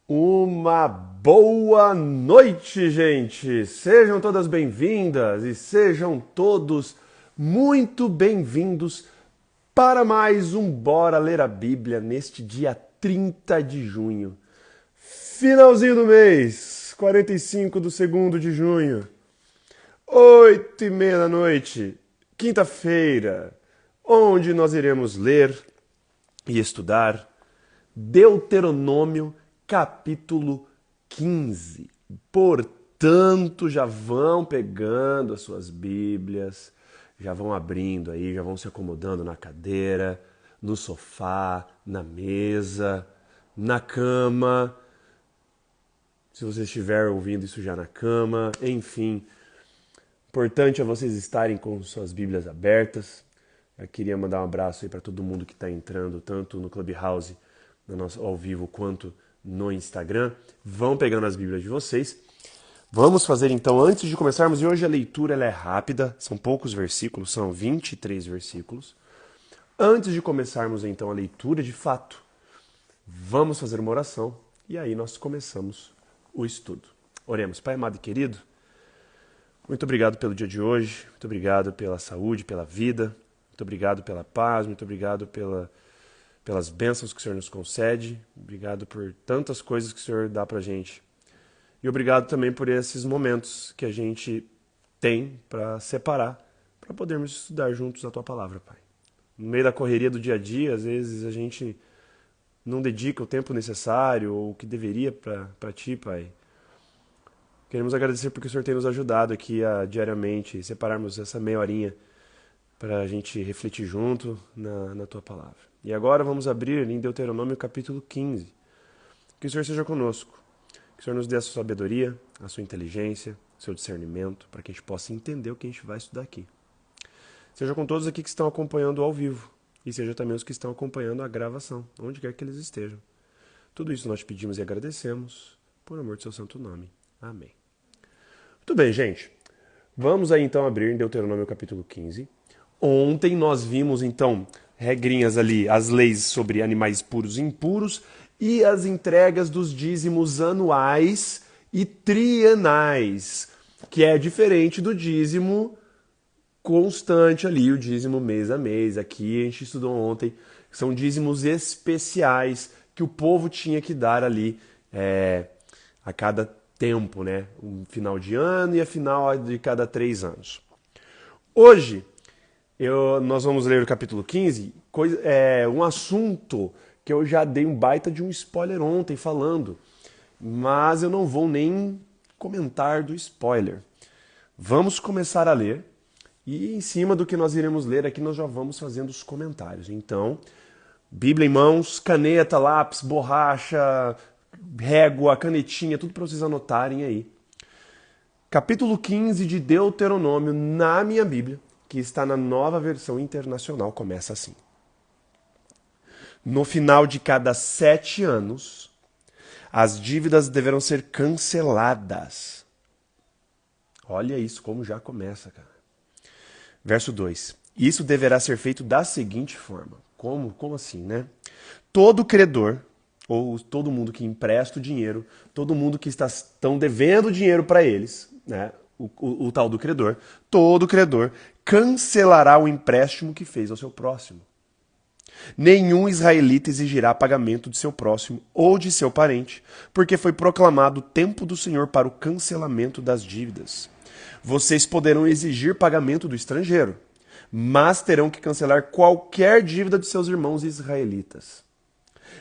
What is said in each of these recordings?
Uma boa noite, gente! Sejam todas bem-vindas e sejam todos muito bem-vindos para mais um Bora Ler a Bíblia neste dia 30 de junho. Finalzinho do mês, 45 do segundo de junho, 8h30 da noite, quinta-feira, onde nós iremos ler e estudar Deuteronômio capítulo 15. Portanto, já vão pegando as suas Bíblias, já vão abrindo aí, já vão se acomodando na cadeira, no sofá, na mesa, na cama. Se você estiver ouvindo isso já na cama, enfim. Importante é vocês estarem com suas Bíblias abertas. Eu queria mandar um abraço aí para todo mundo que está entrando, tanto no Clubhouse, no nosso ao vivo, quanto no Instagram. Vão pegando as Bíblias de vocês. Vamos fazer então, antes de começarmos, e hoje a leitura ela é rápida, são poucos versículos, são 23 versículos. Antes de começarmos então a leitura de fato, vamos fazer uma oração e aí nós começamos o estudo. Oremos. Pai amado e querido, muito obrigado pelo dia de hoje, muito obrigado pela saúde, pela vida, muito obrigado pela paz, muito obrigado pelas bênçãos que o Senhor nos concede, obrigado por tantas coisas que o Senhor dá pra gente. E obrigado também por esses momentos que a gente tem para separar, para podermos estudar juntos a Tua Palavra, Pai. No meio da correria do dia a dia, às vezes a gente não dedica o tempo necessário ou o que deveria para Ti, Pai. Queremos agradecer porque o Senhor tem nos ajudado aqui a diariamente separarmos essa meia horinha para a gente refletir junto na Tua Palavra. E agora vamos abrir em Deuteronômio capítulo 15. Que o Senhor seja conosco. Que o Senhor nos dê a sua sabedoria, a sua inteligência, o seu discernimento, para que a gente possa entender o que a gente vai estudar aqui. Seja com todos aqui que estão acompanhando ao vivo. E seja também os que estão acompanhando a gravação, onde quer que eles estejam. Tudo isso nós te pedimos e agradecemos, por amor do seu santo nome. Amém. Muito bem, gente. Vamos aí então abrir em Deuteronômio capítulo 15. Ontem nós vimos então regrinhas ali, as leis sobre animais puros e impuros e as entregas dos dízimos anuais e trienais, que é diferente do dízimo constante ali, o dízimo mês a mês. Aqui a gente estudou ontem, são dízimos especiais que o povo tinha que dar ali a cada tempo, né? Um final de ano e a final de cada 3 anos. Hoje, nós vamos ler o capítulo 15, um assunto que eu já dei um baita de um spoiler ontem falando, mas eu não vou nem comentar do spoiler. Vamos começar a ler e em cima do que nós iremos ler aqui nós já vamos fazendo os comentários. Então, Bíblia em mãos, caneta, lápis, borracha, régua, canetinha, tudo para vocês anotarem aí. Capítulo 15 de Deuteronômio na minha Bíblia, que está na Nova Versão Internacional, começa assim. No final de cada 7 anos, as dívidas deverão ser canceladas. Olha isso, como já começa, cara. Verso 2. Isso deverá ser feito da seguinte forma. Como assim, né? Todo credor, ou todo mundo que empresta o dinheiro, todo mundo que estão devendo dinheiro para eles, né? O tal do credor, todo credor cancelará o empréstimo que fez ao seu próximo. Nenhum israelita exigirá pagamento de seu próximo ou de seu parente, porque foi proclamado o tempo do Senhor para o cancelamento das dívidas. Vocês poderão exigir pagamento do estrangeiro, mas terão que cancelar qualquer dívida de seus irmãos israelitas.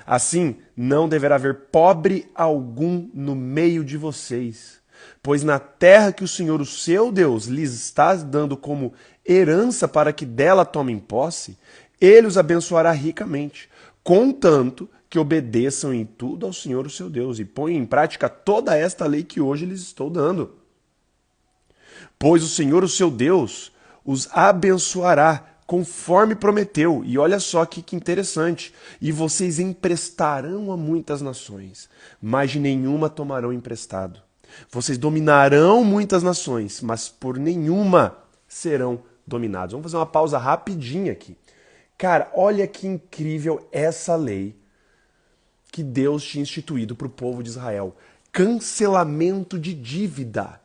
Assim, não deverá haver pobre algum no meio de vocês, pois na terra que o Senhor, o seu Deus, lhes está dando como herança para que dela tomem posse, ele os abençoará ricamente, contanto que obedeçam em tudo ao Senhor, o seu Deus, e ponham em prática toda esta lei que hoje lhes estou dando. Pois o Senhor, o seu Deus, os abençoará conforme prometeu. E olha só que interessante. E vocês emprestarão a muitas nações, mas de nenhuma tomarão emprestado. Vocês dominarão muitas nações, mas por nenhuma serão dominados. Vamos fazer uma pausa rapidinha aqui. Cara, olha que incrível essa lei que Deus tinha instituído para o povo de Israel. Cancelamento de dívida.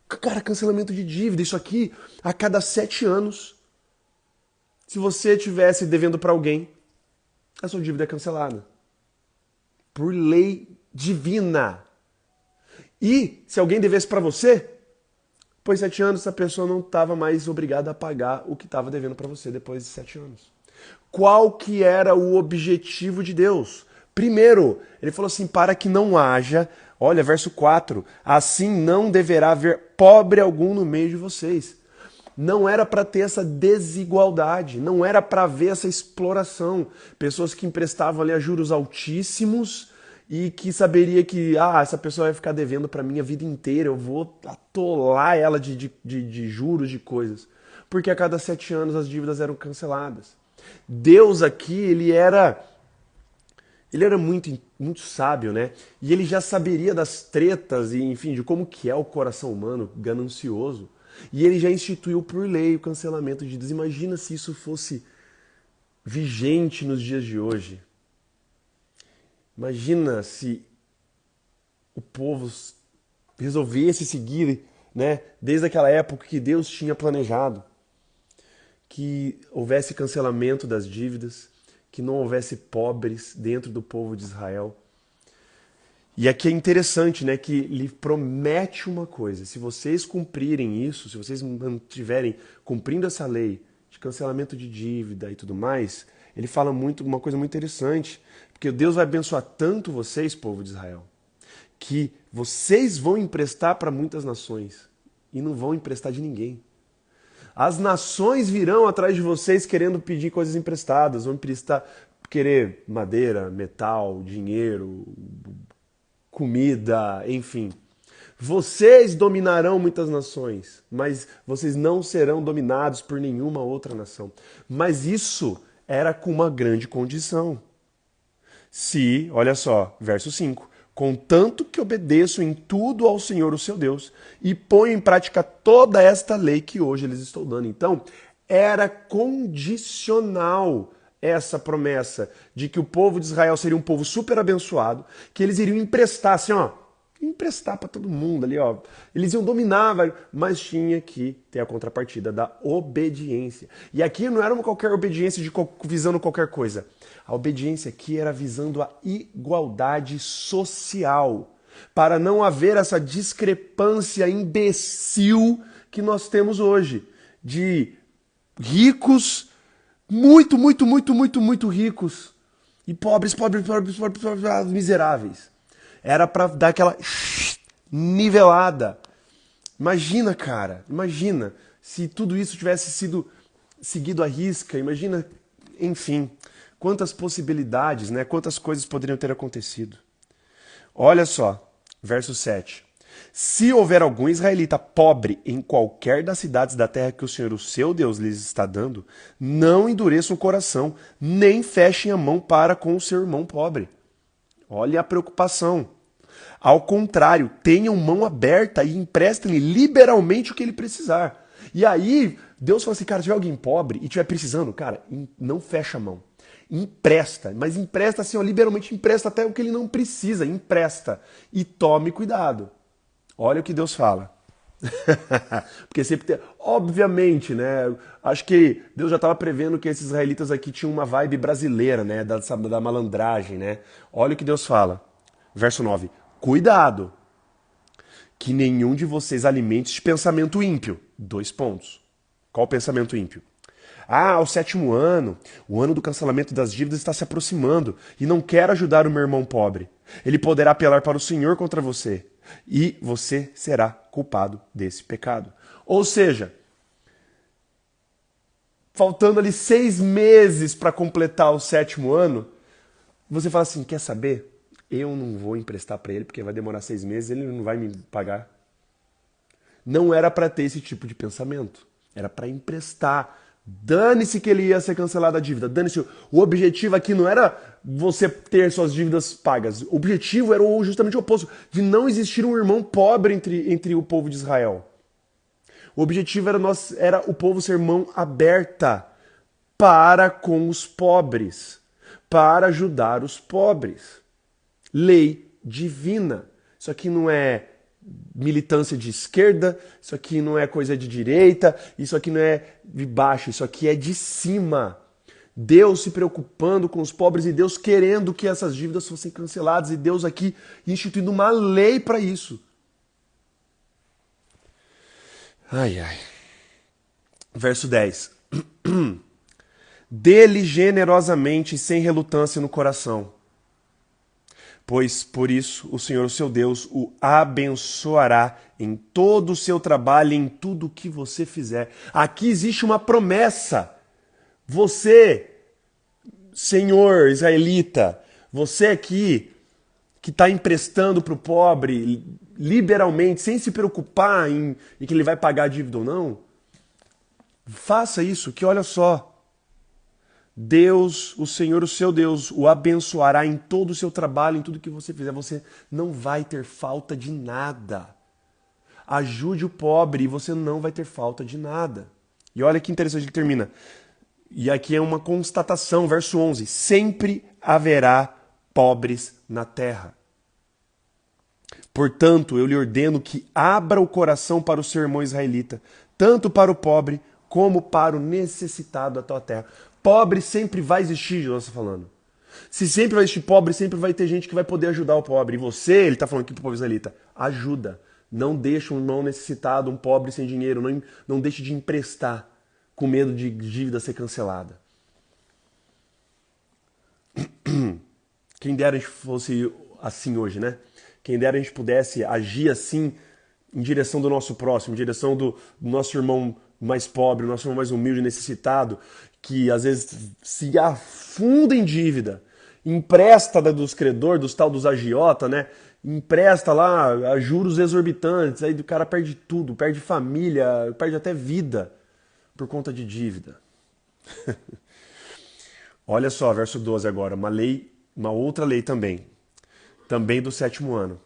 Cara, cancelamento de dívida. Isso aqui a cada 7 anos. Se você estivesse devendo para alguém, a sua dívida é cancelada. Por lei divina. E se alguém devesse para você, depois de 7 anos, essa pessoa não estava mais obrigada a pagar o que estava devendo para você depois de 7 anos. Qual que era o objetivo de Deus? Primeiro, ele falou assim, para que não haja, olha, verso 4, assim não deverá haver pobre algum no meio de vocês. Não era para ter essa desigualdade, não era para ver essa exploração. Pessoas que emprestavam ali a juros altíssimos e que saberia que essa pessoa vai ficar devendo para mim a vida inteira, eu vou atolar ela de juros, de coisas. Porque a cada 7 anos as dívidas eram canceladas. Deus aqui, ele era muito, muito sábio, né? E ele já saberia das tretas e, enfim, de como que é o coração humano ganancioso. E ele já instituiu por lei o cancelamento de dívidas. Imagina se isso fosse vigente nos dias de hoje. Imagina se o povo resolvesse seguir, né, desde aquela época que Deus tinha planejado, que houvesse cancelamento das dívidas, que não houvesse pobres dentro do povo de Israel. E aqui é interessante, né, que lhe promete uma coisa: se vocês cumprirem isso, se vocês mantiverem cumprindo essa lei de cancelamento de dívida e tudo mais, ele fala uma coisa muito interessante, porque Deus vai abençoar tanto vocês, povo de Israel, que vocês vão emprestar para muitas nações e não vão emprestar de ninguém. As nações virão atrás de vocês querendo pedir coisas emprestadas, vão querer madeira, metal, dinheiro, comida, enfim. Vocês dominarão muitas nações, mas vocês não serão dominados por nenhuma outra nação. Mas isso era com uma grande condição. Se, olha só, verso 5, contanto que obedeçam em tudo ao Senhor, o seu Deus, e ponham em prática toda esta lei que hoje lhes estou dando. Então, era condicional essa promessa de que o povo de Israel seria um povo super abençoado, que eles iriam emprestar, assim, emprestar para todo mundo ali, Eles iam dominar, mas tinha que ter a contrapartida da obediência. E aqui não era uma qualquer obediência visando qualquer coisa. A obediência aqui era visando a igualdade social, para não haver essa discrepância imbecil que nós temos hoje, de ricos, muito, muito, muito, muito, muito ricos, e pobres, miseráveis. Era para dar aquela nivelada. Imagina, cara, imagina se tudo isso tivesse sido seguido à risca, imagina, enfim, quantas possibilidades, né? Quantas coisas poderiam ter acontecido. Olha só, verso 7. Se houver algum israelita pobre em qualquer das cidades da terra que o Senhor, o seu Deus, lhes está dando, não endureçam o coração, nem fechem a mão para com o seu irmão pobre. Olha a preocupação. Ao contrário, tenham mão aberta e emprestem-lhe liberalmente o que ele precisar. E aí, Deus fala assim, cara, se tiver alguém pobre e estiver precisando, cara, não fecha a mão. Empresta, mas empresta assim, liberalmente empresta até o que ele não precisa, empresta. E tome cuidado. Olha o que Deus fala. Porque sempre tem... Obviamente, né? Acho que Deus já estava prevendo que esses israelitas aqui tinham uma vibe brasileira, né? Da malandragem, né? Olha o que Deus fala. Verso 9. Cuidado, que nenhum de vocês alimente este pensamento ímpio. 2 pontos. Qual o pensamento ímpio? Ao 7º ano, o ano do cancelamento das dívidas está se aproximando e não quero ajudar o meu irmão pobre. Ele poderá apelar para o Senhor contra você e você será culpado desse pecado. Ou seja, faltando ali 6 meses para completar o 7º ano, você fala assim, quer saber? Eu não vou emprestar para ele porque vai demorar 6 meses, ele não vai me pagar. Não era para ter esse tipo de pensamento. Era para emprestar. Dane-se que ele ia ser cancelado a dívida. Dane-se. O objetivo aqui não era você ter suas dívidas pagas. O objetivo era justamente o oposto, de não existir um irmão pobre entre o povo de Israel. O objetivo era o povo ser mão aberta para com os pobres, para ajudar os pobres. lei divina. Isso aqui não é militância de esquerda, isso aqui não é coisa de direita, isso aqui não é de baixo, isso aqui é de cima. Deus se preocupando com os pobres e Deus querendo que essas dívidas fossem canceladas e Deus aqui instituindo uma lei para isso. Ai, ai. Verso 10. Dê-lhe generosamente e sem relutância no coração, pois por isso o Senhor, o seu Deus, o abençoará em todo o seu trabalho e em tudo o que você fizer. Aqui existe uma promessa. Você, Senhor israelita, você aqui que está emprestando para o pobre liberalmente, sem se preocupar em que ele vai pagar a dívida ou não, faça isso, que olha só, Deus, o Senhor, o seu Deus, o abençoará em todo o seu trabalho, em tudo que você fizer. Você não vai ter falta de nada. Ajude o pobre e você não vai ter falta de nada. E olha que interessante que termina. E aqui é uma constatação, verso 11. Sempre haverá pobres na terra. Portanto, eu lhe ordeno que abra o coração para o seu irmão israelita, tanto para o pobre como para o necessitado da tua terra. Pobre sempre vai existir, nós estamos falando. Se sempre vai existir pobre, sempre vai ter gente que vai poder ajudar o pobre. E você, ele está falando aqui para o povo israelita, ajuda. Não deixa um irmão necessitado, um pobre sem dinheiro, não deixe de emprestar com medo de dívida ser cancelada. Quem dera a gente fosse assim hoje, né? Quem dera a gente pudesse agir assim em direção do nosso próximo, em direção do nosso irmão mais pobre, o nosso irmão mais humilde, necessitado, que às vezes se afunda em dívida, empresta dos credores, dos tal dos agiota, né? Empresta lá a juros exorbitantes, aí o cara perde tudo, perde família, perde até vida por conta de dívida. Olha só, verso 12 agora, uma outra lei também do 7º ano.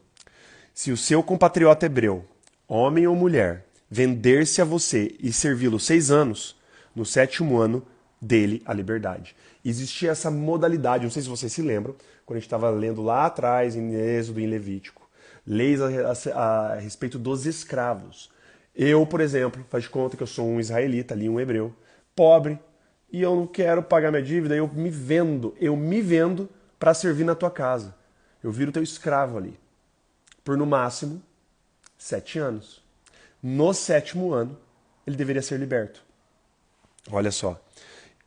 Se o seu compatriota hebreu, homem ou mulher, vender-se a você e servi-lo 6 anos, no 7º ano, dele a liberdade. Existia essa modalidade, não sei se vocês se lembram, quando a gente estava lendo lá atrás, em Êxodo e em Levítico, leis a respeito dos escravos. Eu, por exemplo, faz de conta que eu sou um israelita ali, um hebreu, pobre, e eu não quero pagar minha dívida, eu me vendo para servir na tua casa. Eu viro teu escravo ali, por no máximo 7 anos. No 7º ano, ele deveria ser liberto. Olha só.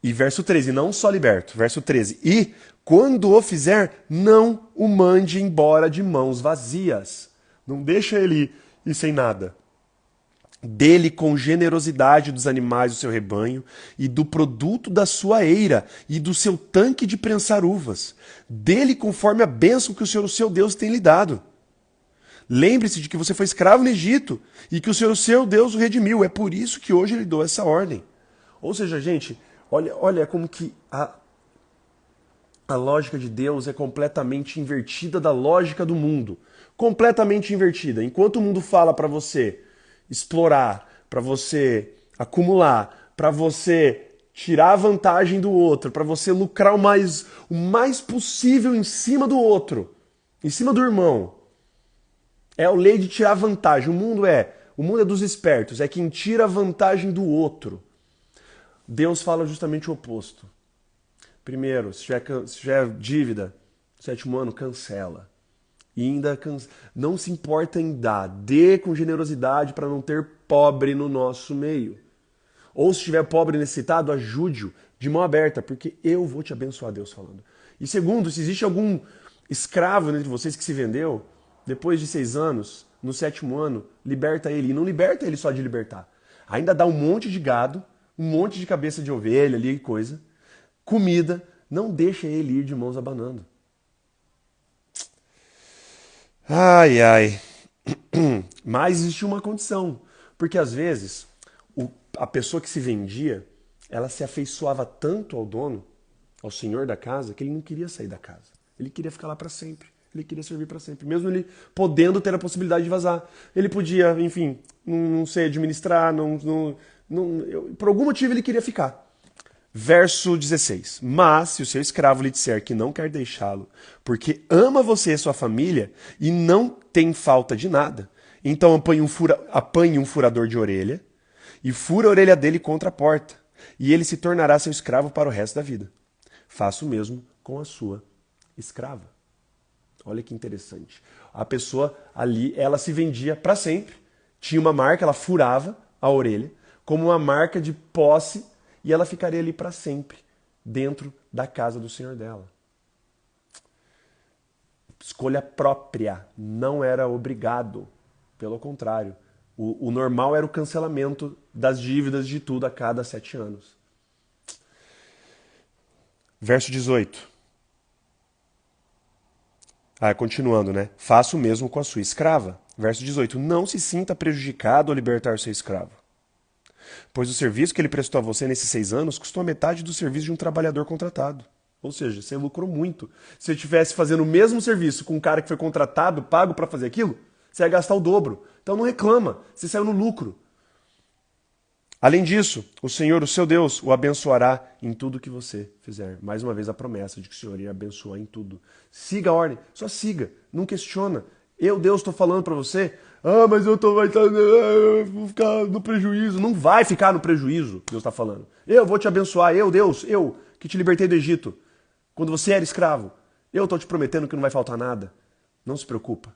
E verso 13, não só liberto, verso 13. E, quando o fizer, não o mande embora de mãos vazias. Não deixa ele ir sem nada. Dele com generosidade dos animais do seu rebanho e do produto da sua eira e do seu tanque de prensar uvas. Dele conforme a bênção que o Senhor, o seu Deus, tem lhe dado. Lembre-se de que você foi escravo no Egito e que o Senhor, o seu Deus, o redimiu. É por isso que hoje ele deu essa ordem. Ou seja, gente, olha como que a lógica de Deus é completamente invertida da lógica do mundo. Completamente invertida. Enquanto o mundo fala para você explorar, para você acumular, para você tirar a vantagem do outro, para você lucrar o mais possível em cima do outro, em cima do irmão. É a lei de tirar vantagem. O mundo é dos espertos, é quem tira a vantagem do outro. Deus fala justamente o oposto. Primeiro, se tiver dívida, 7º ano, cancela. E ainda não se importa em dar. Dê com generosidade para não ter pobre no nosso meio. Ou se tiver pobre necessitado, ajude-o de mão aberta, porque eu vou te abençoar, Deus falando. E segundo, se existe algum escravo entre vocês que se vendeu, depois de 6 anos, no 7º ano, liberta ele. E não liberta ele só de libertar. Ainda dá um monte de gado, um monte de cabeça de ovelha ali, coisa, comida, não deixa ele ir de mãos abanando. Ai, ai. Mas existe uma condição, porque às vezes a pessoa que se vendia, ela se afeiçoava tanto ao dono, ao senhor da casa, que ele não queria sair da casa. Ele queria ficar lá para sempre. Ele queria servir para sempre, mesmo ele podendo ter a possibilidade de vazar. Ele podia, enfim, não sei administrar, por algum motivo ele queria ficar. Verso 16. Mas se o seu escravo lhe disser que não quer deixá-lo, porque ama você e sua família e não tem falta de nada, então apanhe um furador de orelha e fura a orelha dele contra a porta, e ele se tornará seu escravo para o resto da vida. Faça o mesmo com a sua escrava. Olha que interessante. A pessoa ali, ela se vendia para sempre. Tinha uma marca, ela furava a orelha como uma marca de posse e ela ficaria ali para sempre dentro da casa do senhor dela. Escolha própria, não era obrigado. Pelo contrário, o normal era o cancelamento das dívidas de tudo a cada 7 anos. Verso 18. Continuando, né? Faça o mesmo com a sua escrava. Verso 18. Não se sinta prejudicado ao libertar seu escravo, pois o serviço que ele prestou a você nesses 6 anos custou a metade do serviço de um trabalhador contratado. Ou seja, você lucrou muito. Se você estivesse fazendo o mesmo serviço com um cara que foi contratado, pago para fazer aquilo, você ia gastar o dobro. Então não reclama, você saiu no lucro. Além disso, o Senhor, o seu Deus, o abençoará em tudo que você fizer. Mais uma vez a promessa de que o Senhor ia abençoar em tudo. Siga a ordem, só siga, não questiona. Eu, Deus, estou falando para você, mas eu vou ficar no prejuízo. Não vai ficar no prejuízo, Deus está falando. Eu vou te abençoar, eu, Deus, eu que te libertei do Egito, quando você era escravo. Eu estou te prometendo que não vai faltar nada. Não se preocupa.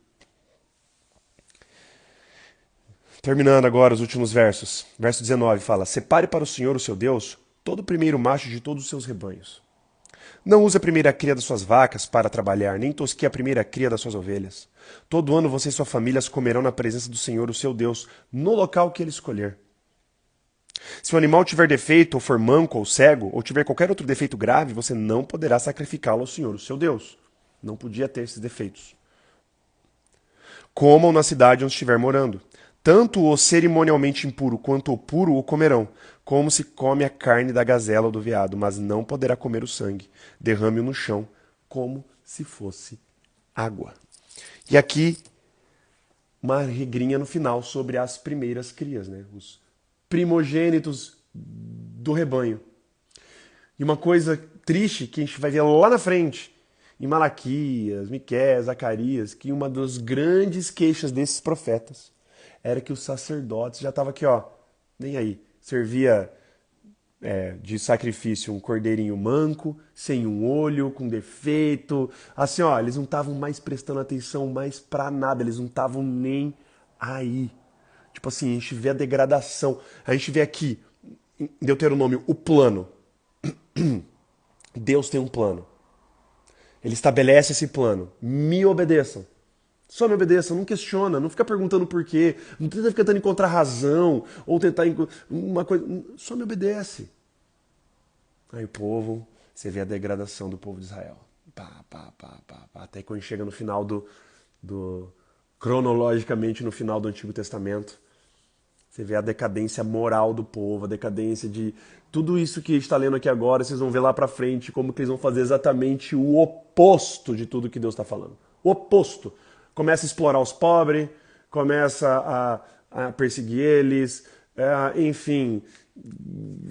Terminando agora os últimos versos. Verso 19 fala: separe para o Senhor, o seu Deus, todo o primeiro macho de todos os seus rebanhos. Não use a primeira cria das suas vacas para trabalhar, nem tosqueie a primeira cria das suas ovelhas. Todo ano você e sua família as comerão na presença do Senhor, o seu Deus, no local que ele escolher. Se o animal tiver defeito, ou for manco, ou cego, ou tiver qualquer outro defeito grave, você não poderá sacrificá-lo ao Senhor, o seu Deus. Não podia ter esses defeitos. Comam na cidade onde estiver morando. Tanto o cerimonialmente impuro quanto o puro o comerão, como se come a carne da gazela ou do veado, mas não poderá comer o sangue. Derrame-o no chão, como se fosse água. E aqui, uma regrinha no final sobre as primeiras crias, né? Os primogênitos do rebanho. E uma coisa triste que a gente vai ver lá na frente, em Malaquias, Miqueias, Zacarias, que uma das grandes queixas desses profetas era que os sacerdotes já estavam aqui, ó, nem aí, servia de sacrifício um cordeirinho manco, sem um olho, com defeito, assim, ó, eles não estavam mais prestando atenção mais pra nada, eles não estavam nem aí. Tipo assim, a gente vê a degradação, a gente vê aqui, em Deuteronômio, o plano. Deus tem um plano. Ele estabelece esse plano. Me obedeçam. Só me obedeçam, não questiona, não fica perguntando por quê, não tenta ficar tentando encontrar razão, ou tentar uma coisa. Só me obedece. Aí o povo, você vê a degradação do povo de Israel. Até quando chega no final cronologicamente no final do Antigo Testamento, você vê a decadência moral do povo, a decadência de tudo isso que a gente está lendo aqui agora, vocês vão ver lá pra frente como que eles vão fazer exatamente o oposto de tudo que Deus está falando. O oposto. Começa a explorar os pobres, começa a perseguir eles, enfim,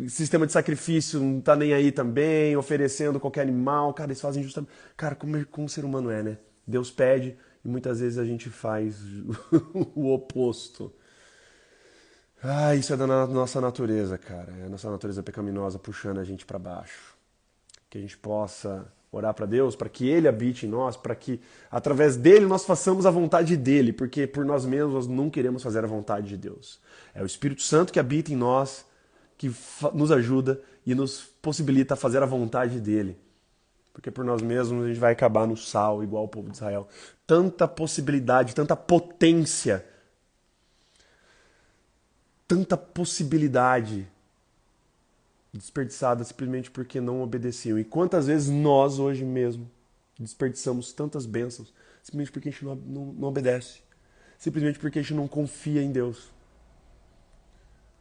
sistema de sacrifício não tá nem aí também, oferecendo qualquer animal, cara, eles fazem justamente... Cara, como o ser humano é, né? Deus pede e muitas vezes a gente faz o oposto. Isso é da nossa natureza, cara. É a nossa natureza pecaminosa puxando a gente para baixo. Que a gente possa orar para Deus, para que Ele habite em nós, para que através dele nós façamos a vontade dele, porque por nós mesmos nós não queremos fazer a vontade de Deus. É o Espírito Santo que habita em nós, que nos ajuda e nos possibilita fazer a vontade dele. Porque por nós mesmos a gente vai acabar no sal, igual o povo de Israel. Tanta possibilidade, tanta potência, tanta possibilidade desperdiçada simplesmente porque não obedeciam. E quantas vezes nós hoje mesmo desperdiçamos tantas bênçãos simplesmente porque a gente não obedece. Simplesmente porque a gente não confia em Deus.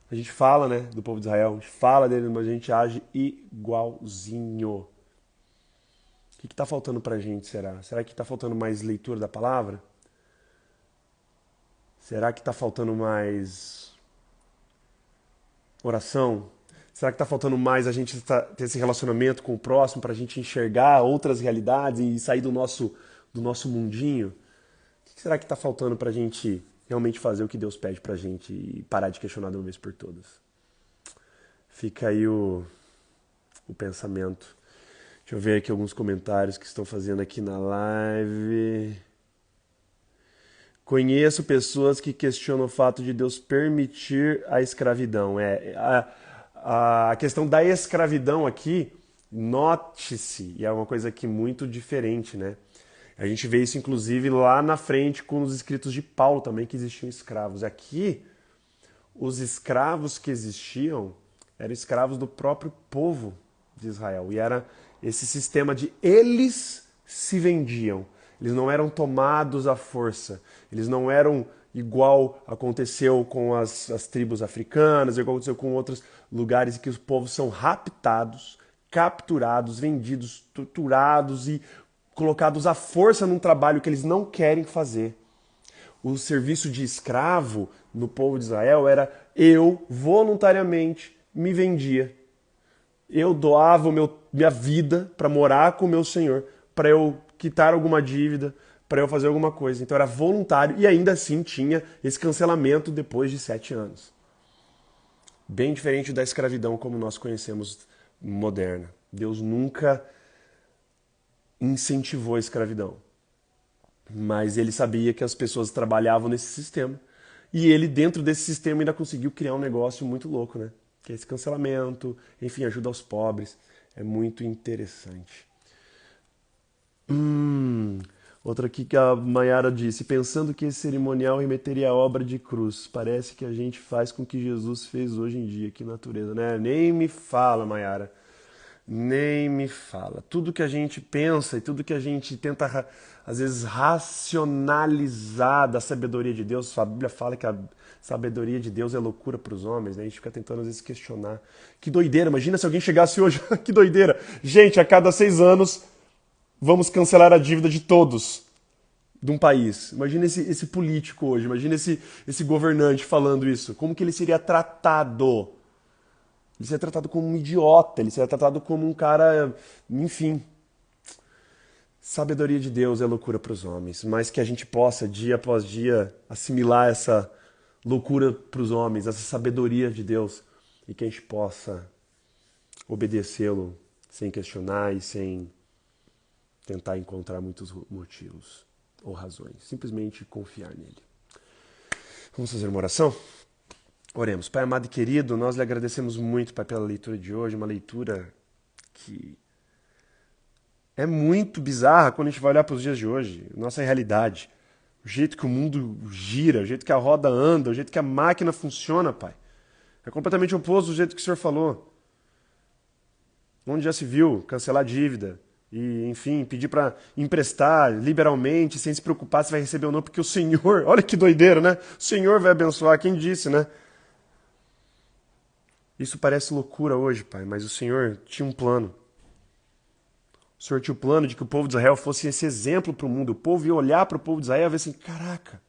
A gente fala, né, do povo de Israel, a gente fala dele, mas a gente age igualzinho. O que está faltando pra gente, será? Será que está faltando mais leitura da palavra? Será que está faltando mais oração? Será que está faltando mais a gente ter esse relacionamento com o próximo para a gente enxergar outras realidades e sair do nosso mundinho? O que será que está faltando para a gente realmente fazer o que Deus pede para a gente e parar de questionar de uma vez por todas? Fica aí o pensamento. Deixa eu ver aqui alguns comentários que estão fazendo aqui na live. Conheço pessoas que questionam o fato de Deus permitir a escravidão. A questão da escravidão aqui, note-se, e é uma coisa aqui muito diferente, né? A gente vê isso inclusive lá na frente com os escritos de Paulo também, que existiam escravos. Aqui, os escravos que existiam eram escravos do próprio povo de Israel. E era esse sistema de eles se vendiam. Eles não eram tomados à força. Eles não eram igual aconteceu com as tribos africanas, igual aconteceu com outros lugares em que os povos são raptados, capturados, vendidos, torturados e colocados à força num trabalho que eles não querem fazer. O serviço de escravo no povo de Israel era eu voluntariamente me vendia. Eu doava minha vida para morar com o meu Senhor, para eu quitar alguma dívida, para eu fazer alguma coisa. Então era voluntário e ainda assim tinha esse cancelamento depois de 7 anos. Bem diferente da escravidão como nós conhecemos moderna. Deus nunca incentivou a escravidão. Mas ele sabia que as pessoas trabalhavam nesse sistema. E ele, dentro desse sistema, ainda conseguiu criar um negócio muito louco, né? Que é esse cancelamento, enfim, ajuda aos pobres. É muito interessante. Outra aqui que a Mayara disse, pensando que esse cerimonial remeteria à obra de cruz. Parece que a gente faz com o que Jesus fez hoje em dia, que natureza, né? Nem me fala, Mayara. Nem me fala. Tudo que a gente pensa e tudo que a gente tenta, às vezes, racionalizar da sabedoria de Deus, a Bíblia fala que a sabedoria de Deus é loucura para os homens, né? A gente fica tentando, às vezes, questionar. Que doideira, imagina se alguém chegasse hoje, que doideira. Gente, a cada 6 anos, vamos cancelar a dívida de todos de um país. Imagina esse político hoje, imagina esse governante falando isso. Como que ele seria tratado? Ele seria tratado como um idiota, ele seria tratado como um cara, enfim. Sabedoria de Deus é loucura para os homens, mas que a gente possa, dia após dia, assimilar essa loucura para os homens, essa sabedoria de Deus, e que a gente possa obedecê-lo sem questionar e sem tentar encontrar muitos motivos ou razões. Simplesmente confiar nele. Vamos fazer uma oração? Oremos. Pai amado e querido, nós lhe agradecemos muito, Pai, pela leitura de hoje, uma leitura que é muito bizarra quando a gente vai olhar para os dias de hoje, nossa realidade, o jeito que o mundo gira, o jeito que a roda anda, o jeito que a máquina funciona, Pai. É completamente oposto do jeito que o Senhor falou. Onde já se viu cancelar dívida e, enfim, pedir para emprestar liberalmente, sem se preocupar se vai receber ou não, porque o Senhor, olha que doideira, né? O Senhor vai abençoar, quem disse, né? Isso parece loucura hoje, Pai, mas o Senhor tinha um plano. O Senhor tinha o plano de que o povo de Israel fosse esse exemplo para o mundo. O povo ia olhar para o povo de Israel e ver assim, caraca,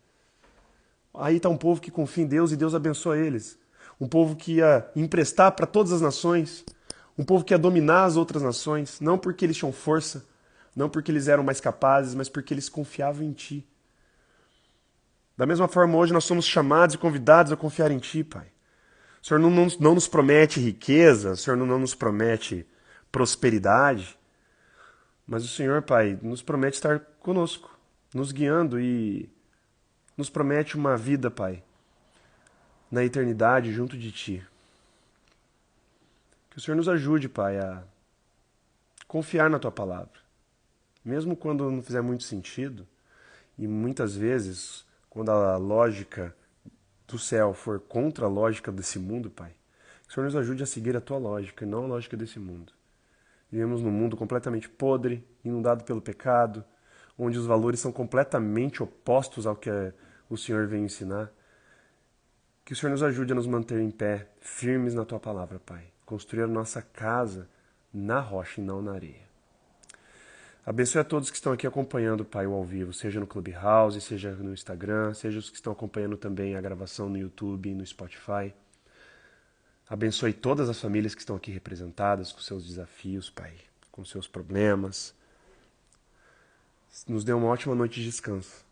aí está um povo que confia em Deus e Deus abençoa eles. Um povo que ia emprestar para todas as nações. Um povo que ia dominar as outras nações, não porque eles tinham força, não porque eles eram mais capazes, mas porque eles confiavam em Ti. Da mesma forma, hoje nós somos chamados e convidados a confiar em Ti, Pai. O Senhor não nos promete riqueza, o Senhor não nos promete prosperidade, mas o Senhor, Pai, nos promete estar conosco, nos guiando e nos promete uma vida, Pai, na eternidade junto de Ti. Que o Senhor nos ajude, Pai, a confiar na Tua palavra. Mesmo quando não fizer muito sentido, e muitas vezes, quando a lógica do céu for contra a lógica desse mundo, Pai, que o Senhor nos ajude a seguir a Tua lógica e não a lógica desse mundo. Vivemos num mundo completamente podre, inundado pelo pecado, onde os valores são completamente opostos ao que o Senhor vem ensinar. Que o Senhor nos ajude a nos manter em pé, firmes na Tua palavra, Pai. Construir a nossa casa na rocha e não na areia. Abençoe a todos que estão aqui acompanhando, Pai, o ao vivo, seja no Clubhouse, seja no Instagram, seja os que estão acompanhando também a gravação no YouTube e no Spotify. Abençoe todas as famílias que estão aqui representadas, com seus desafios, Pai, com seus problemas. Nos dê uma ótima noite de descanso.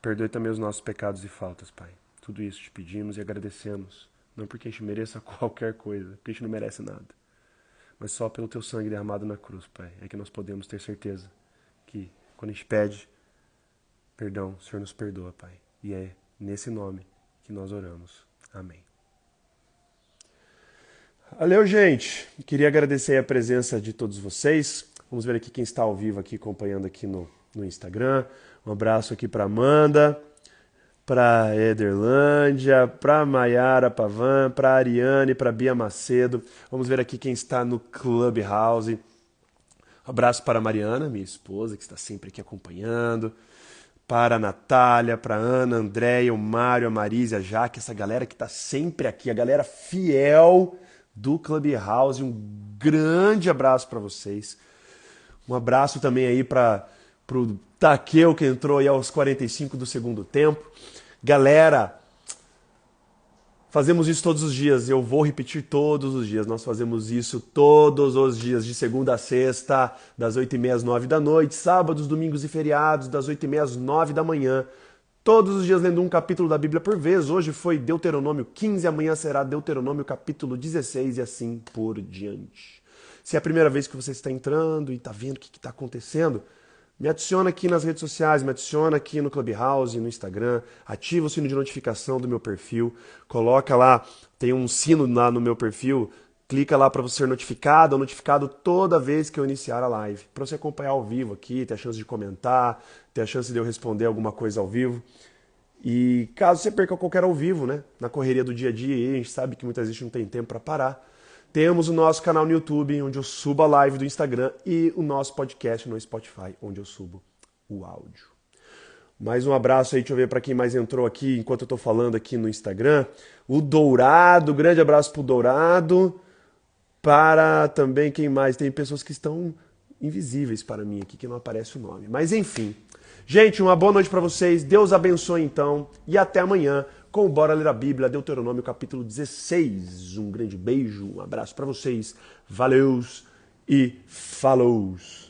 Perdoe também os nossos pecados e faltas, Pai. Tudo isso te pedimos e agradecemos. Não porque a gente mereça qualquer coisa, porque a gente não merece nada. Mas só pelo Teu sangue derramado na cruz, Pai. É que nós podemos ter certeza que, quando a gente pede perdão, o Senhor nos perdoa, Pai. E é nesse nome que nós oramos. Amém. Valeu, gente. Queria agradecer a presença de todos vocês. Vamos ver aqui quem está ao vivo aqui, acompanhando aqui no Instagram. Um abraço aqui para Amanda, para Ederlândia, para Maiara Pavan, para Ariane, para Bia Macedo. Vamos ver aqui quem está no Clubhouse. Um abraço para a Mariana, minha esposa, que está sempre aqui acompanhando. Para a Natália, para a Ana, a Andréia, o Mário, a Marisa, a Jaque, essa galera que está sempre aqui, a galera fiel do Clubhouse. Um grande abraço para vocês. Um abraço também aí para o Taqueu, que entrou aí aos 45 do segundo tempo. Galera, fazemos isso todos os dias. Eu vou repetir todos os dias. Nós fazemos isso todos os dias, de segunda a sexta, das 8h30 às 9 da noite, sábados, domingos e feriados, das 8h30 às 9 da manhã. Todos os dias lendo um capítulo da Bíblia por vez. Hoje foi Deuteronômio 15, amanhã será Deuteronômio capítulo 16 e assim por diante. Se é a primeira vez que você está entrando e está vendo o que está acontecendo, me adiciona aqui nas redes sociais, me adiciona aqui no Clubhouse, no Instagram, ativa o sino de notificação do meu perfil, coloca lá, tem um sino lá no meu perfil, clica lá para você ser notificado ou notificado toda vez que eu iniciar a live, para você acompanhar ao vivo aqui, ter a chance de comentar, ter a chance de eu responder alguma coisa ao vivo. E caso você perca qualquer ao vivo, né, na correria do dia a dia, a gente sabe que muitas vezes não tem tempo para parar, temos o nosso canal no YouTube, onde eu subo a live do Instagram, e o nosso podcast no Spotify, onde eu subo o áudio. Mais um abraço aí, deixa eu ver para quem mais entrou aqui, enquanto eu estou falando aqui no Instagram. O Dourado, grande abraço pro Dourado. Para também quem mais? Tem pessoas que estão invisíveis para mim aqui, que não aparece o nome. Mas enfim. Gente, uma boa noite para vocês. Deus abençoe então. E até amanhã com o Bora Ler a Bíblia, Deuteronômio capítulo 16. Um grande beijo, um abraço para vocês. Valeus e falous.